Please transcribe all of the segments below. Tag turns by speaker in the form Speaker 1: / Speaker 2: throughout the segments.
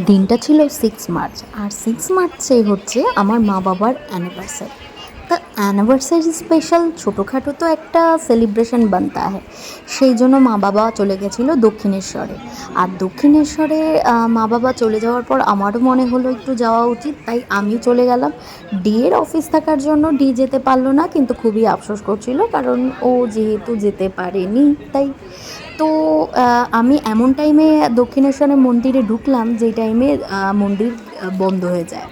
Speaker 1: দিনটা ছিল 6 মার্চ, আর 6 মার্চে হচ্ছে আমার মা বাবার অ্যানিভার্সারি। তা অ্যানিভার্সারি স্পেশাল ছোটোখাটো তো একটা সেলিব্রেশন বানতা है। সেই জন্য মা বাবা চলে গেছিলো দক্ষিণেশ্বরে। আর দক্ষিণেশ্বরে মা বাবা চলে যাওয়ার পর আমারও মনে হলো একটু যাওয়া উচিত, তাই আমি চলে গেলাম। ডিয়ের অফিস থাকার জন্য ডি যেতে পারলো না, কিন্তু খুবই আফসোস করছিল, কারণ ও যেহেতু যেতে পারেনি তাই। তো আমি এমন টাইমে দক্ষিণেশ্বরের মন্দিরে ঢুকলাম যেই টাইমে মন্দির বন্ধ হয়ে যায়।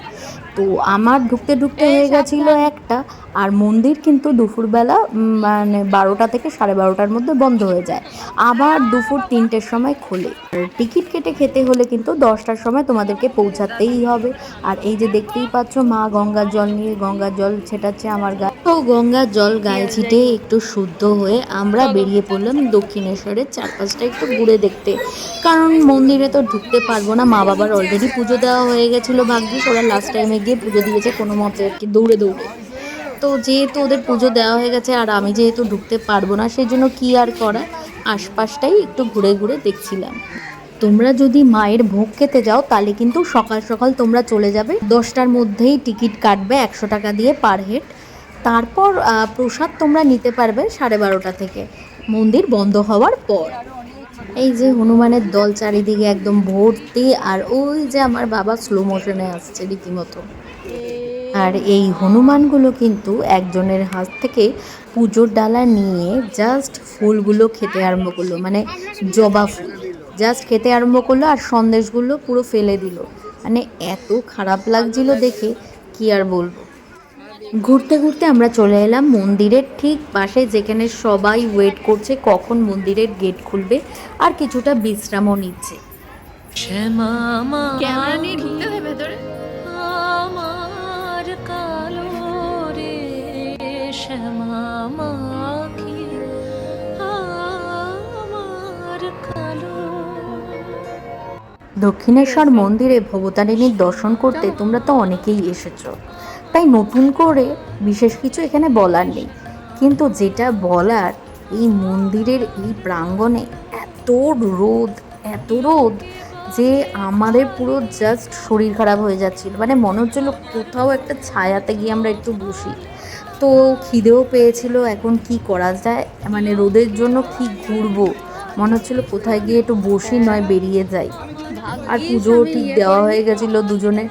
Speaker 1: তো আমার ঢুকতে ঢুকতে হয়ে গেছিলো একটা, আর মন্দির কিন্তু দুপুরবেলা মানে 12টা থেকে 12:30টার মধ্যে বন্ধ হয়ে যায়, আবার দুপুর 3টের সময় খোলে। টিকিট কেটে খেতে হলে কিন্তু 10টার সময় তোমাদেরকে পৌঁছাতেই হবে। আর এই যে দেখতেই পাচ্ছ মা গঙ্গার জল নিয়ে গঙ্গার জল ছেটাচ্ছে আমার গায়ে। তো গঙ্গার জল গায়ে ছিটে একটু শুদ্ধ হয়ে আমরা বেরিয়ে পড়লাম দক্ষিণেশ্বরের চারপাশটা একটু ঘুরে দেখতে, কারণ মন্দিরে তো ঢুকতে পারবো না। মা বাবার অলরেডি পুজো দেওয়া হয়ে গেছিলো, ভাগ্যিস ওরা লাস্ট টাইমে গিয়ে পুজো দিয়েছে কোনো মতে আর কি, দৌড়ে দৌড়ে। তো যেহেতু ওদের পুজো দেওয়া হয়ে গেছে আর আমি যেহেতু ঢুকতে পারবো না, সেই জন্য কী আর করা, আশপাশটাই একটু ঘুরে ঘুরে দেখছিলাম। তোমরা যদি মায়ের ভোগ খেতে যাও তাহলে কিন্তু সকাল সকাল তোমরা চলে যাবে, 10টার মধ্যেই টিকিট কাটবে 100 টাকা দিয়ে পার হেড। তারপর প্রসাদ তোমরা নিতে পারবে 12:30টা থেকে, মন্দির বন্ধ হওয়ার পর। এই যে হনুমানের দল চারিদিকে একদম ভর্তি, আর ওই যে আমার বাবা স্লো মোশনে আসছে রীতিমতো। আর এই হনুমানগুলো কিন্তু একজনের হাত থেকে পুজোর ডালা নিয়ে জাস্ট ফুলগুলো খেতে আরম্ভ করলো, মানে জবা ফুল জাস্ট খেতে আরম্ভ করলো, আর সন্দেশগুলো পুরো ফেলে দিল। মানে এত খারাপ লাগছিল দেখে, কি আর বলবো। ঘুরতে ঘুরতে আমরা চলে এলাম মন্দিরের ঠিক পাশে, যেখানে সবাই ওয়েট করছে কখন মন্দিরের গেট খুলবে, আর কিছুটা বিশ্রামও নিচ্ছে।
Speaker 2: ক্যামেরা নিয়ে ঢুকতে হয় ভেতরে।
Speaker 3: আমার কালো রে শ্যামা মাখি, আমার কালো।
Speaker 1: দক্ষিণেশ্বর মন্দিরে ভবতারিণীর দর্শন করতে তোমরা তো অনেকেই এসেছো, তাই নতুন করে বিশেষ কিছু এখানে বলার নেই। কিন্তু যেটা বলার, এই মন্দিরের এই প্রাঙ্গণে এত রোদ, এত রোদ যে আমাদের পুরো জাস্ট শরীর খারাপ হয়ে যাচ্ছিল। মানে মনে হচ্ছিলো কোথাও একটা ছায়াতে গিয়ে আমরা একটু বসি। তো খিদেও পেয়েছিল, এখন কি করা যায়, মানে রোদের জন্য কি ঘুরবো, মনে হচ্ছিলো কোথায় গিয়ে একটু বসি নয় বেরিয়ে যাই। আর পুজোও ঠিক দেওয়া হয়ে গেছিলো দুজনে।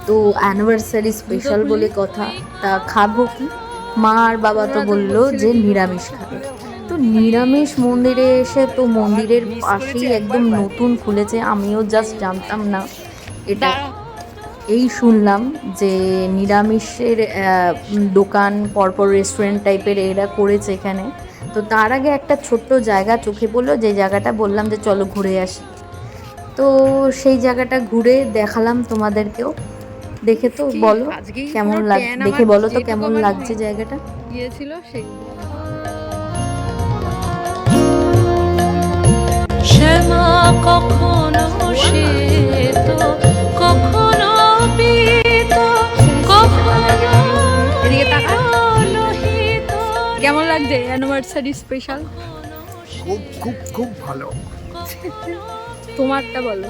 Speaker 1: তো অ্যানিভার্সারি স্পেশাল বলে কথা, তা খাবো কি, মা আর বাবা তো বললো যে নিরামিষ খাবে। তো নিরামিষ মন্দিরে এসে, তো মন্দিরের পাশেই একদম নতুন খুলেছে, আমিও জাস্ট জানতাম না এটা, এই শুনলাম যে নিরামিষের দোকান পরপর রেস্টুরেন্ট টাইপের এরা করেছে এখানে। তো তার আগে একটা ছোট্ট জায়গা চোখে পড়লো, যে জায়গাটা বললাম যে চলো ঘুরে আসি। তো সেই জায়গাটা ঘুরে দেখালাম তোমাদেরকেও, দেখে তো বলো কেমন দেখে বলো তো কেমন লাগছে জায়গাটা।
Speaker 2: গিয়েছিল সেই
Speaker 3: শ্যামা কখনো শ্বেত, কখনো পীত, কখনো
Speaker 2: এদিকে তাকা।
Speaker 3: লোহিত।
Speaker 2: কেমন লাগছে অ্যানিভার্সারি স্পেশাল?
Speaker 4: খুব খুব খুব ভালো।
Speaker 2: তোমারটা বলো।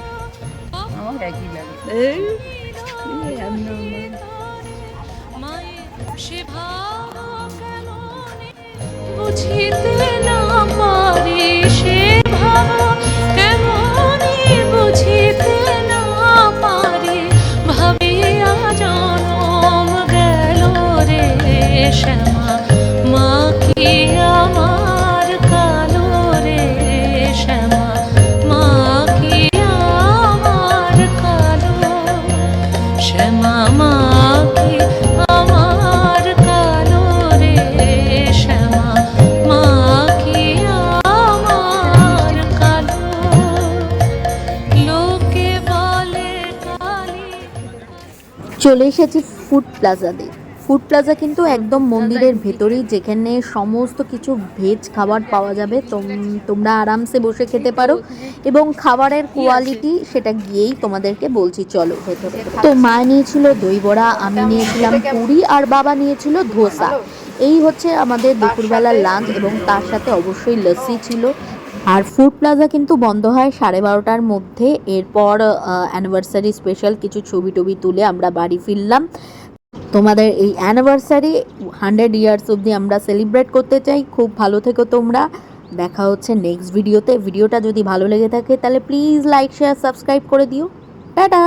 Speaker 4: আমার একই লাগে।
Speaker 2: এই আমি normal।
Speaker 3: মায়ের সেবা কেমনে বুঝিতে না পারি, সে ভাব কেমনে বুঝিতে না পারি, ভাবিয়া জনম গেল রে শ্যামা মা কি আমার কালো রে শ্যামা মা কি আমার কালো, শ্যামা মা কি আমার কালো রে শ্যামা মা কি আমার কালো, লোকে বলে কালী।
Speaker 1: চলে এসেছি ফুড প্লাজাতে। ফুড প্লাজা কিন্তু একদম মন্দিরের ভেতরেই, যেখানে সমস্ত কিছু ভেজ খাবার পাওয়া যাবে, তোমরা আরামসে বসে খেতে পারো, এবং খাবারের কোয়ালিটি সেটা গিয়েই তোমাদেরকে বলছি, চলো ভেতরে। তো মা নিয়েছিল দই বড়া, আমি নিয়েছিলাম পুরি, আর বাবা নিয়েছিল ধোসা। এই হচ্ছে আমাদের দুপুরবেলার লাঞ্চ, এবং তার সাথে অবশ্যই লস্যি ছিল। আর ফুড প্লাজা কিন্তু বন্ধ হয় 12:30টার মধ্যে। এরপর অ্যানিভার্সারি স্পেশাল কিছু ছবি টবি তুলে আমরা বাড়ি ফিরলাম। তোমাদের এই অ্যানিভার্সারি 100 ইয়ার্স অবধি আমরা সেলিব্রেট করতে চাই। খুব ভালো থেকো তোমরা, দেখা হচ্ছে নেক্সট ভিডিওতে। ভিডিওটা যদি ভালো লেগে থাকে তাহলে প্লিজ লাইক শেয়ার সাবস্ক্রাইব করে দিও। টাটা।